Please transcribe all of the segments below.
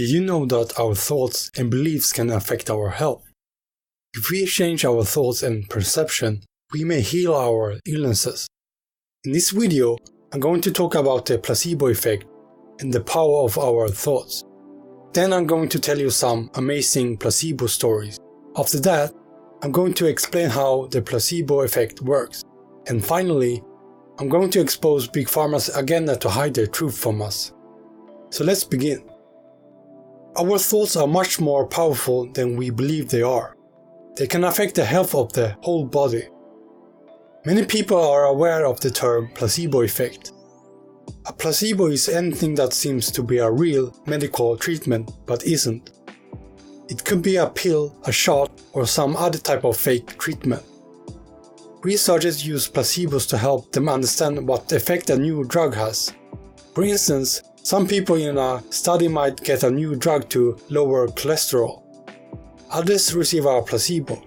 Did you know that our thoughts and beliefs can affect our health? If we change our thoughts and perception, we may heal our illnesses. In this video, I'm going to talk about the placebo effect and the power of our thoughts. Then I'm going to tell you some amazing placebo stories. After that, I'm going to explain how the placebo effect works. And finally, I'm going to expose Big Pharma's agenda to hide the truth from us. So let's begin. Our thoughts are much more powerful than we believe they are. They can affect the health of the whole body. Many people are aware of the term placebo effect. A placebo is anything that seems to be a real medical treatment but isn't. It could be a pill, a shot, or some other type of fake treatment. Researchers use placebos to help them understand what effect a new drug has. For instance, some people in a study might get a new drug to lower cholesterol. Others receive a placebo.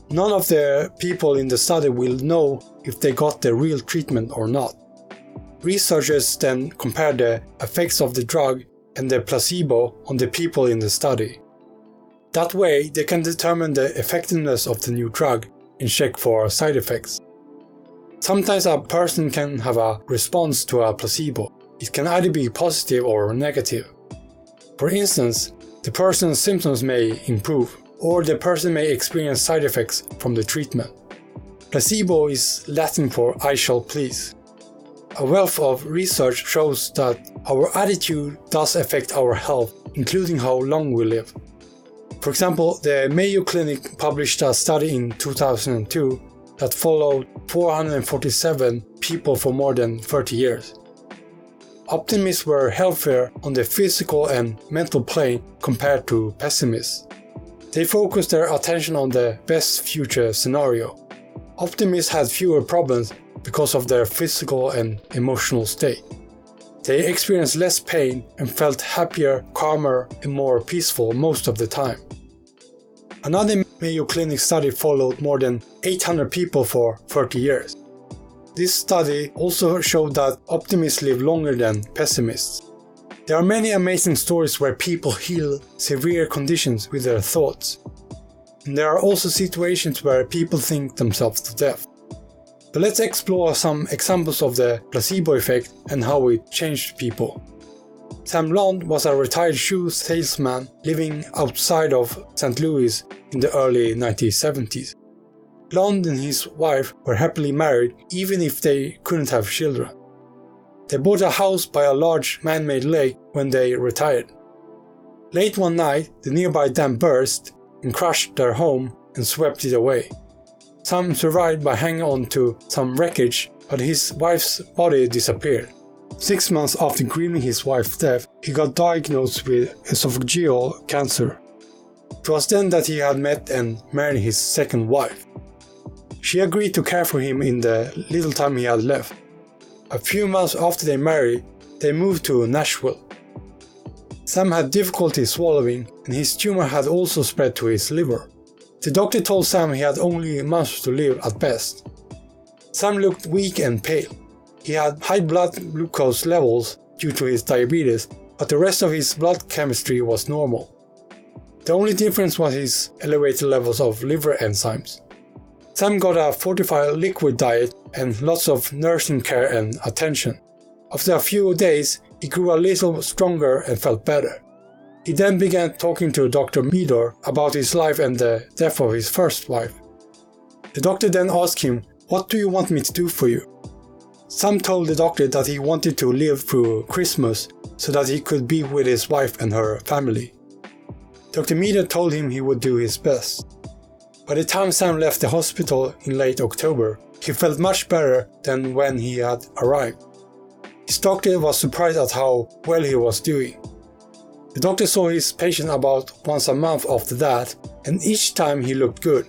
None of the people in the study will know if they got the real treatment or not. Researchers then compare the effects of the drug and the placebo on the people in the study. That way, they can determine the effectiveness of the new drug and check for side effects. Sometimes a person can have a response to a placebo. It can either be positive or negative. For instance, the person's symptoms may improve, or the person may experience side effects from the treatment. Placebo is Latin for I shall please. A wealth of research shows that our attitude does affect our health, including how long we live. For example, the Mayo Clinic published a study in 2002 that followed 447 people for more than 30 years. Optimists were healthier on the physical and mental plane compared to pessimists. They focused their attention on the best future scenario. Optimists had fewer problems because of their physical and emotional state. They experienced less pain and felt happier, calmer, and more peaceful most of the time. Another Mayo Clinic study followed more than 800 people for 30 years. This study also showed that optimists live longer than pessimists. There are many amazing stories where people heal severe conditions with their thoughts. And there are also situations where people think themselves to death. But let's explore some examples of the placebo effect and how it changed people. Sam Lond was a retired shoe salesman living outside of St. Louis in the early 1970s. Lond and his wife were happily married even if they couldn't have children. They bought a house by a large man-made lake when they retired. Late one night, the nearby dam burst and crushed their home and swept it away. Sam survived by hanging on to some wreckage, but his wife's body disappeared. 6 months after grieving his wife's death, he got diagnosed with esophageal cancer. It was then that he had met and married his second wife. She agreed to care for him in the little time he had left. A few months after they married, they moved to Nashville. Sam had difficulty swallowing, and his tumor had also spread to his liver. The doctor told Sam he had only months to live at best. Sam looked weak and pale. He had high blood glucose levels due to his diabetes, but the rest of his blood chemistry was normal. The only difference was his elevated levels of liver enzymes. Sam got a fortified liquid diet and lots of nursing care and attention. After a few days, he grew a little stronger and felt better. He then began talking to Dr. Meador about his life and the death of his first wife. The doctor then asked him, "What do you want me to do for you?" Sam told the doctor that he wanted to live through Christmas so that he could be with his wife and her family. Dr. Meador told him he would do his best. By the time Sam left the hospital in late October, he felt much better than when he had arrived. His doctor was surprised at how well he was doing. The doctor saw his patient about once a month after that, and each time he looked good.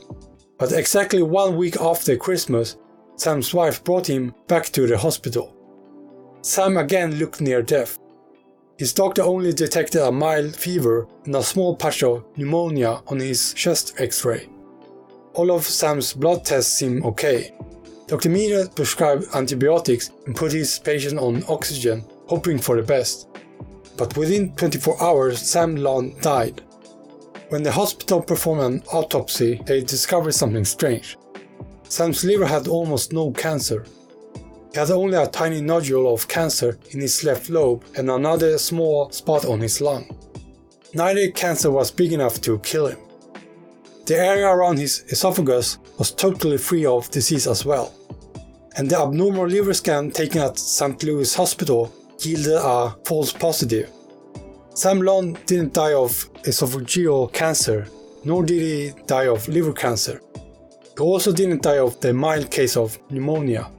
But exactly 1 week after Christmas, Sam's wife brought him back to the hospital. Sam again looked near death. His doctor only detected a mild fever and a small patch of pneumonia on his chest X-ray. All of Sam's blood tests seemed okay. Dr. Meador prescribed antibiotics and put his patient on oxygen, hoping for the best. but within 24 hours Sam Lund died. When the hospital performed an autopsy, they discovered something strange. Sam's liver had almost no cancer. He had only a tiny nodule of cancer in his left lobe and another small spot on his lung. Neither cancer was big enough to kill him. The area around his esophagus was totally free of disease as well, and the abnormal liver scan taken at St. Louis Hospital yielded a false positive. Sam Lund didn't die of esophageal cancer, nor did he die of liver cancer. He also didn't die of the mild case of pneumonia.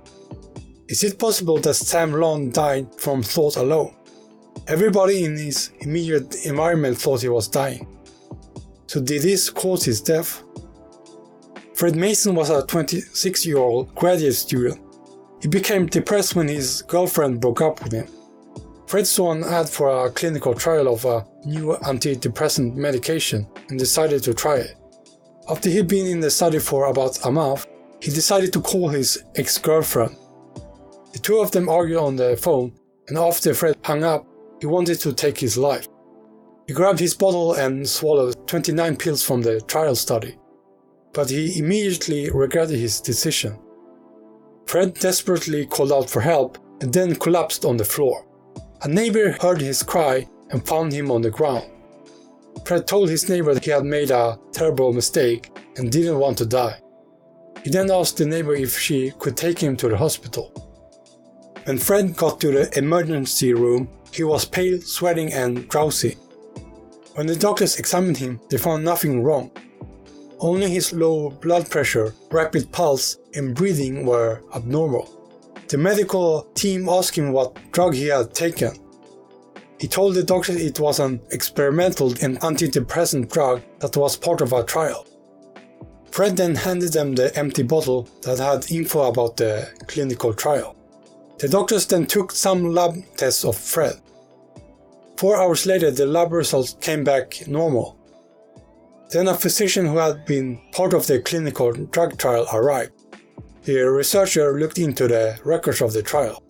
Is it possible that Sam Lund died from thought alone? Everybody in his immediate environment thought he was dying. So did this cause his death? Fred Mason was a 26-year-old graduate student. He became depressed when his girlfriend broke up with him. Fred saw an ad for a clinical trial of a new antidepressant medication and decided to try it. After he'd been in the study for about a month, he decided to call his ex-girlfriend. The two of them argued on the phone, and after Fred hung up, he wanted to take his life. He grabbed his bottle and swallowed 29 pills from the trial study, but he immediately regretted his decision. Fred desperately called out for help and then collapsed on the floor. A neighbor heard his cry and found him on the ground. Fred told his neighbor that he had made a terrible mistake and didn't want to die. He then asked the neighbor if she could take him to the hospital. When Fred got to the emergency room, he was pale, sweating and drowsy. When the doctors examined him, they found nothing wrong. Only his low blood pressure, rapid pulse, and breathing were abnormal. The medical team asked him what drug he had taken. He told the doctors it was an experimental and antidepressant drug that was part of a trial. Fred then handed them the empty bottle that had info about the clinical trial. The doctors then took some lab tests of Fred. 4 hours later, the lab results came back normal. Then a physician who had been part of the clinical drug trial arrived. The researcher looked into the records of the trial.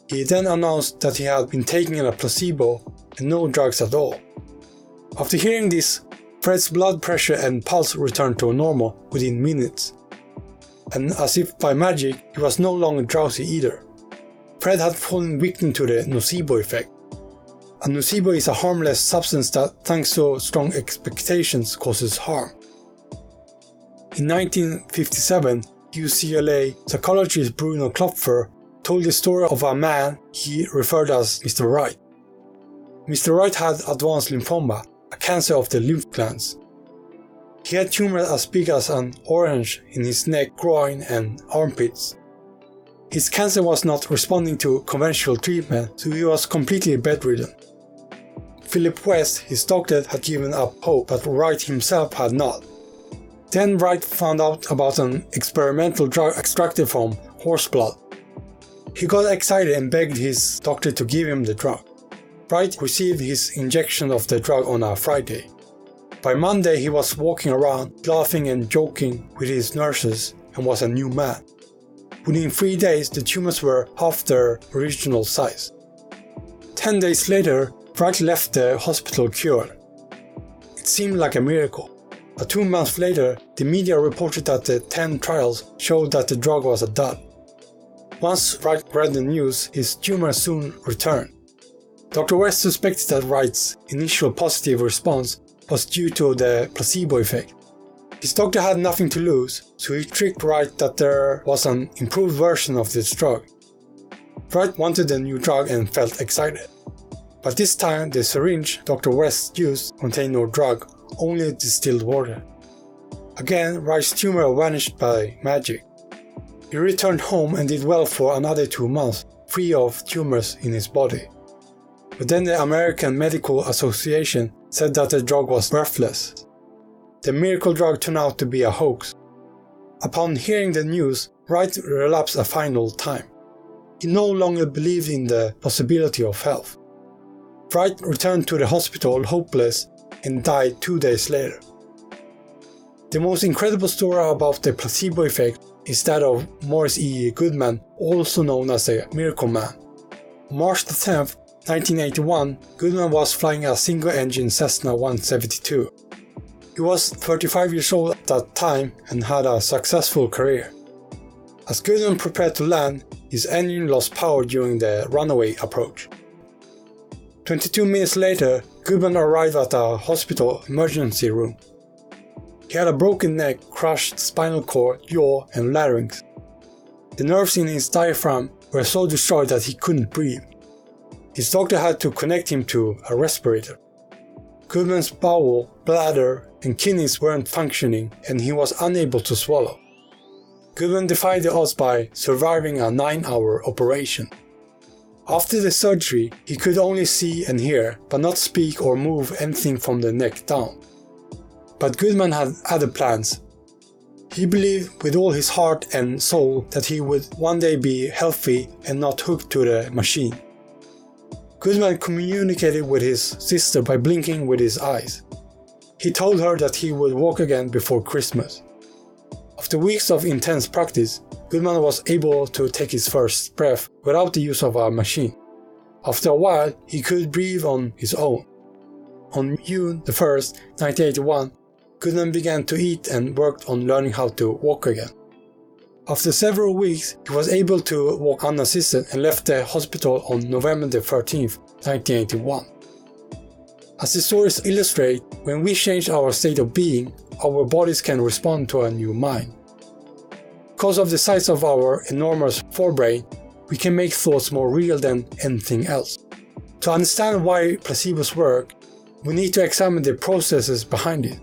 He then announced that he had been taking a placebo and no drugs at all. After hearing this, Fred's blood pressure and pulse returned to normal within minutes. And as if by magic, he was no longer drowsy either. Fred had fallen victim to the Placebo Effect. A nocebo is a harmless substance that, thanks to strong expectations, causes harm. In 1957, UCLA psychologist Bruno Klopfer told the story of a man he referred as Mr. Wright. Mr. Wright had advanced lymphoma, a cancer of the lymph glands. He had tumors as big as an orange in his neck, groin, and armpits. His cancer was not responding to conventional treatment, so he was completely bedridden. Philip West, his doctor, had given up hope, but Wright himself had not. Then Wright found out about an experimental drug extracted from horse blood. He got excited and begged his doctor to give him the drug. Wright received his injection of the drug on a Friday. By Monday, he was walking around, laughing and joking with his nurses, and was a new man. Within 3 days, the tumors were half their original size. 10 days later, Wright left the hospital cured. It seemed like a miracle. But 2 months later, the media reported that the 10 trials showed that the drug was a dud. Once Wright read the news, his tumor soon returned. Dr. West suspected that Wright's initial positive response was due to the placebo effect. His doctor had nothing to lose, so he tricked Wright that there was an improved version of this drug. Wright wanted the new drug and felt excited. But this time, the syringe Dr. West used contained no drug, only distilled water. Again, Wright's tumor vanished by magic. He returned home and did well for another 2 months, free of tumors in his body. But then the American Medical Association said that the drug was worthless. The miracle drug turned out to be a hoax. Upon hearing the news, Wright relapsed a final time. He no longer believed in the possibility of health. Wright returned to the hospital hopeless and died 2 days later. The most incredible story about the placebo effect is that of Morris E. Goodman, also known as the Miracle Man. On March 10th, 1981, Goodman was flying a single-engine Cessna 172. He was 35 years old at that time and had a successful career. As Goodman prepared to land, his engine lost power during the runaway approach. 22 minutes later, Goodman arrived at a hospital emergency room. He had a broken neck, crushed spinal cord, jaw, and larynx. The nerves in his diaphragm were so destroyed that he couldn't breathe. His doctor had to connect him to a respirator. Goodman's bowel, bladder, and kidneys weren't functioning, and he was unable to swallow. Goodman defied the odds by surviving a 9-hour operation. After the surgery, he could only see and hear, but not speak or move anything from the neck down. But Goodman had other plans. He believed with all his heart and soul that he would one day be healthy and not hooked to the machine. Goodman communicated with his sister by blinking with his eyes. He told her that he would walk again before Christmas. After weeks of intense practice, Goodman was able to take his first breath without the use of a machine. After a while, he could breathe on his own. On June 1, 1981, Goodman began to eat and worked on learning how to walk again. After several weeks, he was able to walk unassisted and left the hospital on November 13, 1981. As the stories illustrate, when we change our state of being, our bodies can respond to a new mind. Because of the size of our enormous forebrain, we can make thoughts more real than anything else. To understand why placebos work, we need to examine the processes behind it.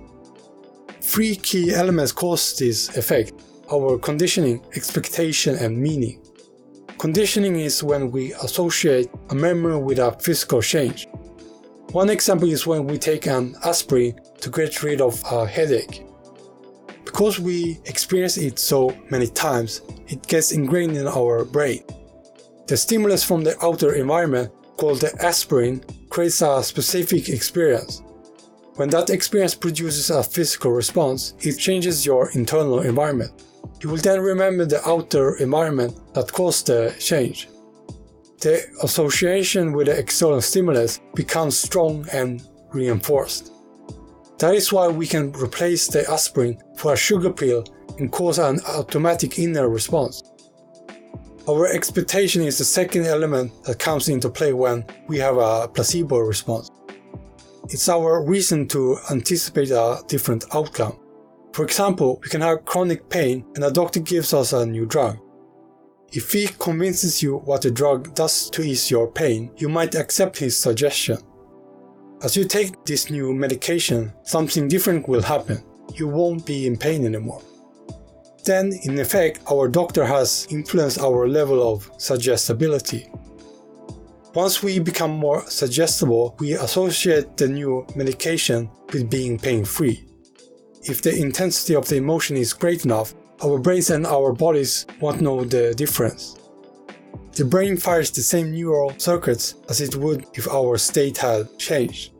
3 key elements cause this effect: our conditioning, expectation, and meaning. Conditioning is when we associate a memory with a physical change. One example is when we take an aspirin to get rid of a headache. Because we experience it so many times, it gets ingrained in our brain. The stimulus from the outer environment, called the aspirin, creates a specific experience. When that experience produces a physical response, it changes your internal environment. You will then remember the outer environment that caused the change. The association with the external stimulus becomes strong and reinforced. That is why we can replace the aspirin for a sugar pill and cause an automatic inner response. Our expectation is the second element that comes into play when we have a placebo response. It's our reason to anticipate a different outcome. For example, we can have chronic pain and a doctor gives us a new drug. If he convinces you what the drug does to ease your pain, you might accept his suggestion. As you take this new medication, something different will happen. You won't be in pain anymore. Then, in effect, our doctor has influenced our level of suggestibility. Once we become more suggestible, we associate the new medication with being pain-free. If the intensity of the emotion is great enough, our brains and our bodies won't know the difference. The brain fires the same neural circuits as it would if our state had changed.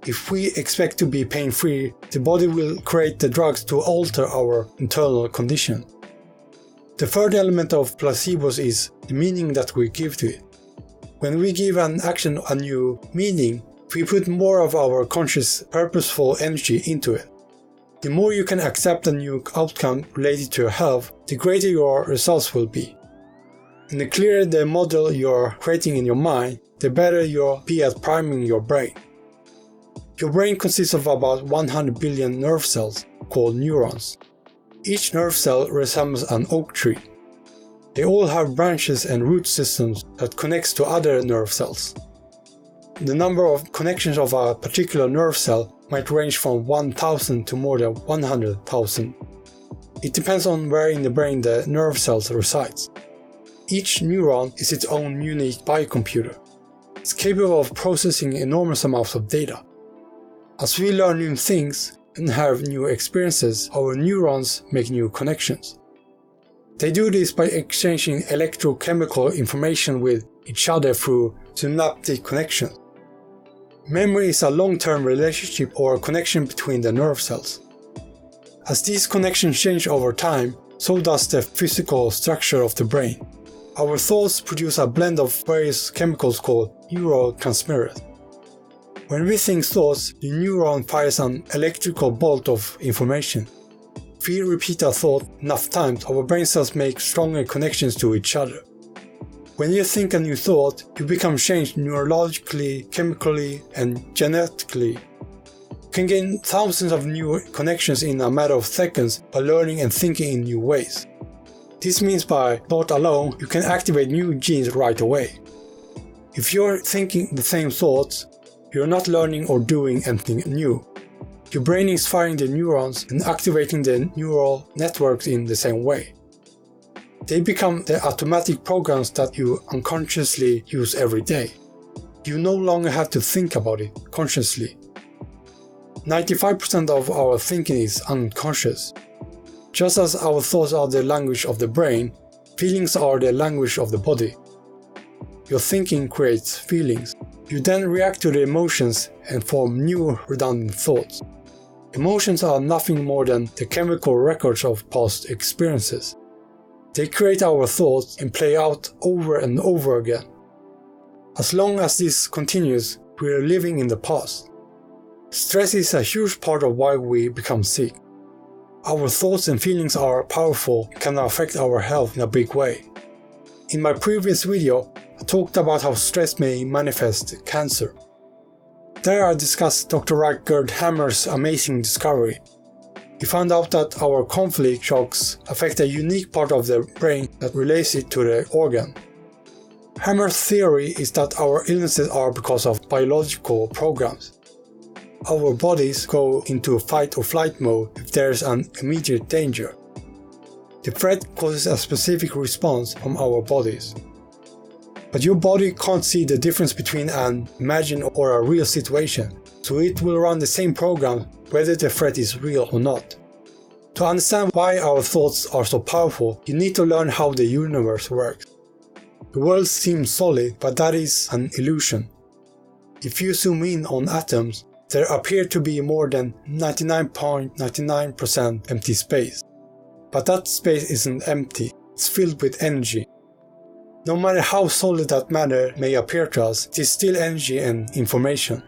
If we expect to be pain-free, the body will create the drugs to alter our internal condition. The third element of placebos is the meaning that we give to it. When we give an action a new meaning, we put more of our conscious, purposeful energy into it. The more you can accept a new outcome related to your health, the greater your results will be. And the clearer the model you're creating in your mind, the better you'll be at priming your brain. Your brain consists of about 100 billion nerve cells, called neurons. Each nerve cell resembles an oak tree. They all have branches and root systems that connects to other nerve cells. The number of connections of a particular nerve cell might range from 1,000 to more than 100,000. It depends on where in the brain the nerve cells resides. Each neuron is its own unique biocomputer. It's capable of processing enormous amounts of data. As we learn new things and have new experiences, our neurons make new connections. They do this by exchanging electrochemical information with each other through synaptic connections. Memory is a long-term relationship or connection between the nerve cells. As these connections change over time, so does the physical structure of the brain. Our thoughts produce a blend of various chemicals called neurotransmitters. When we think thoughts, the neuron fires an electrical bolt of information. If we repeat a thought enough times, our brain cells make stronger connections to each other. When you think a new thought, you become changed neurologically, chemically, and genetically. You can gain thousands of new connections in a matter of seconds by learning and thinking in new ways. This means by thought alone, you can activate new genes right away. If you're thinking the same thoughts, you're not learning or doing anything new. Your brain is firing the neurons and activating the neural networks in the same way. They become the automatic programs that you unconsciously use every day. You no longer have to think about it consciously. 95% of our thinking is unconscious. Just as our thoughts are the language of the brain, feelings are the language of the body. Your thinking creates feelings. You then react to the emotions and form new redundant thoughts. Emotions are nothing more than the chemical records of past experiences. They create our thoughts and play out over and over again. As long as this continues, we are living in the past. Stress is a huge part of why we become sick. Our thoughts and feelings are powerful and can affect our health in a big way. In my previous video, I talked about how stress may manifest cancer. There I discussed Dr. Rutger Hammer's amazing discovery. He found out that our conflict shocks affect a unique part of the brain that relates it to the organ. Hammer's theory is that our illnesses are because of biological programs. Our bodies go into fight or flight mode if there is an immediate danger. The threat causes a specific response from our bodies. But your body can't see the difference between an imagined or a real situation, so it will run the same program whether the threat is real or not. To understand why our thoughts are so powerful, you need to learn how the universe works. The world seems solid, but that is an illusion. If you zoom in on atoms, there appear to be more than 99.99% empty space. But that space isn't empty, it's filled with energy. No matter how solid that matter may appear to us, it is still energy and information.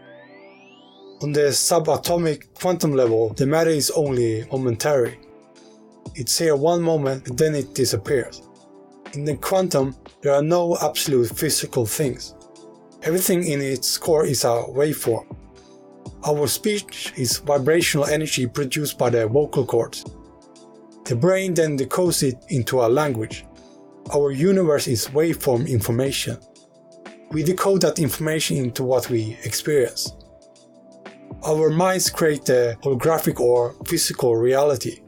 On the subatomic quantum level, the matter is only momentary. It's here one moment and then it disappears. In the quantum, there are no absolute physical things. Everything in its core is a waveform. Our speech is vibrational energy produced by the vocal cords. The brain then decodes it into a language. Our universe is waveform information. We decode that information into what we experience. Our minds create the holographic or physical reality.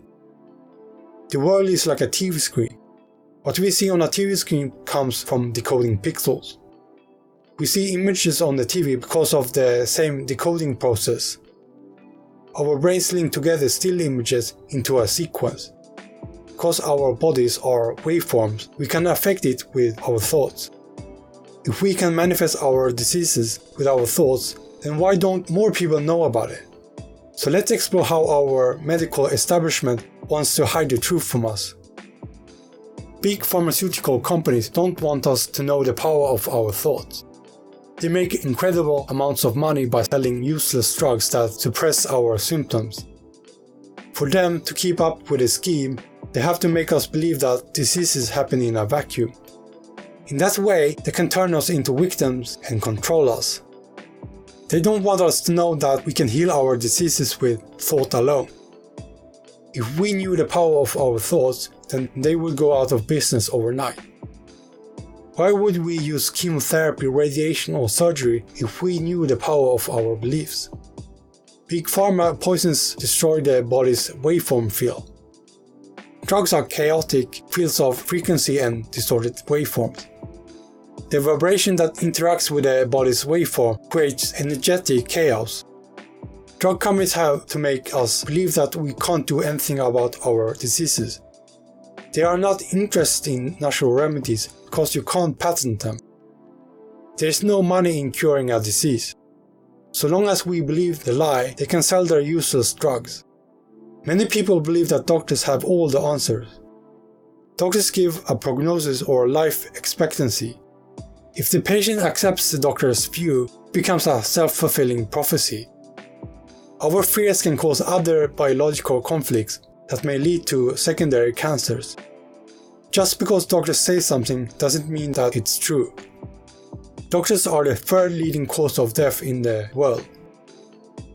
The world is like a TV screen. What we see on a TV screen comes from decoding pixels. We see images on the TV because of the same decoding process. Our brains link together still images into a sequence. Because our bodies are waveforms, we can affect it with our thoughts. If we can manifest our diseases with our thoughts, then why don't more people know about it? So let's explore how our medical establishment wants to hide the truth from us. Big pharmaceutical companies don't want us to know the power of our thoughts. They make incredible amounts of money by selling useless drugs that suppress our symptoms. For them to keep up with the scheme, they have to make us believe that diseases happen in a vacuum. In that way, they can turn us into victims and control us. They don't want us to know that we can heal our diseases with thought alone. If we knew the power of our thoughts, then they would go out of business overnight. Why would we use chemotherapy, radiation or surgery if we knew the power of our beliefs? Big Pharma poisons destroy the body's waveform field. Drugs are chaotic fields of frequency and distorted waveforms. The vibration that interacts with the body's waveform creates energetic chaos. Drug companies have to make us believe that we can't do anything about our diseases. They are not interested in natural remedies because you can't patent them. There is no money in curing a disease. So long as we believe the lie, they can sell their useless drugs. Many people believe that doctors have all the answers. Doctors give a prognosis or life expectancy. If the patient accepts the doctor's view, it becomes a self-fulfilling prophecy. Our fears can cause other biological conflicts that may lead to secondary cancers. Just because doctors say something doesn't mean that it's true. Doctors are the third leading cause of death in the world.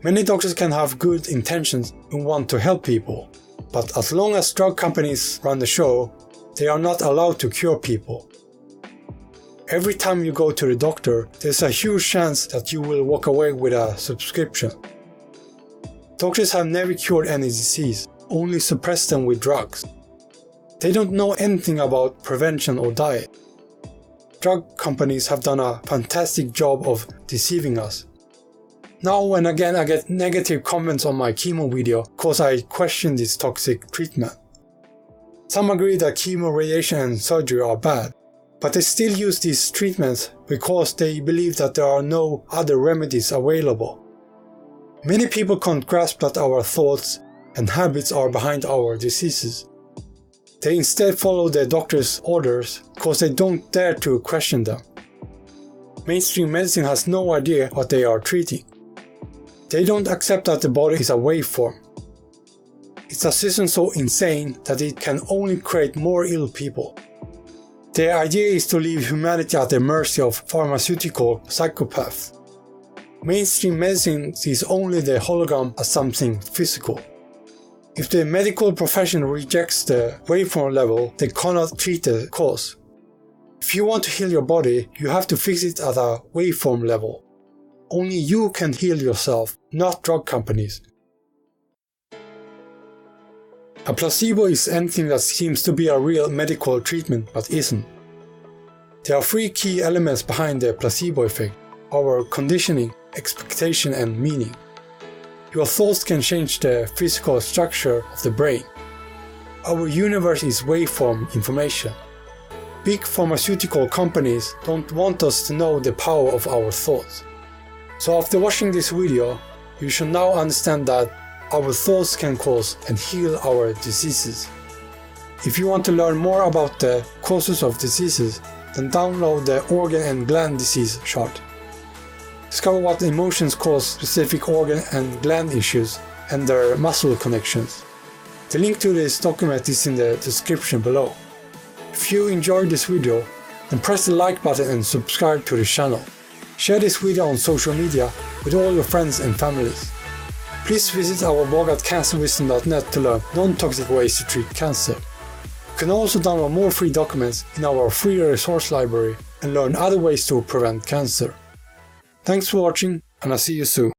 Many doctors can have good intentions and want to help people, but as long as drug companies run the show, they are not allowed to cure people. Every time you go to the doctor, there's a huge chance that you will walk away with a subscription. Doctors have never cured any disease, only suppressed them with drugs. They don't know anything about prevention or diet. Drug companies have done a fantastic job of deceiving us. Now and again I get negative comments on my chemo video cause I question this toxic treatment. Some agree that chemo, radiation and surgery are bad, but they still use these treatments because they believe that there are no other remedies available. Many people can't grasp that our thoughts and habits are behind our diseases. They instead follow their doctor's orders because they don't dare to question them. Mainstream medicine has no idea what they are treating. They don't accept that the body is a waveform. It's a system so insane that it can only create more ill people. Their idea is to leave humanity at the mercy of pharmaceutical psychopaths. Mainstream medicine sees only the hologram as something physical. If the medical profession rejects the waveform level, they cannot treat the cause. If you want to heal your body, you have to fix it at a waveform level. Only you can heal yourself, not drug companies. A placebo is anything that seems to be a real medical treatment but isn't. There are three key elements behind the placebo effect: our conditioning, expectation and meaning. Your thoughts can change the physical structure of the brain. Our universe is waveform information. Big pharmaceutical companies don't want us to know the power of our thoughts. So after watching this video, you should now understand that our thoughts can cause and heal our diseases. If you want to learn more about the causes of diseases, then download the organ and gland disease chart. Discover what emotions cause specific organ and gland issues and their muscle connections. The link to this document is in the description below. If you enjoyed this video, then press the like button and subscribe to the channel. Share this video on social media with all your friends and families. Please visit our blog at cancerwisdom.net to learn non-toxic ways to treat cancer. You can also download more free documents in our free resource library and learn other ways to prevent cancer. Thanks for watching, and I'll see you soon.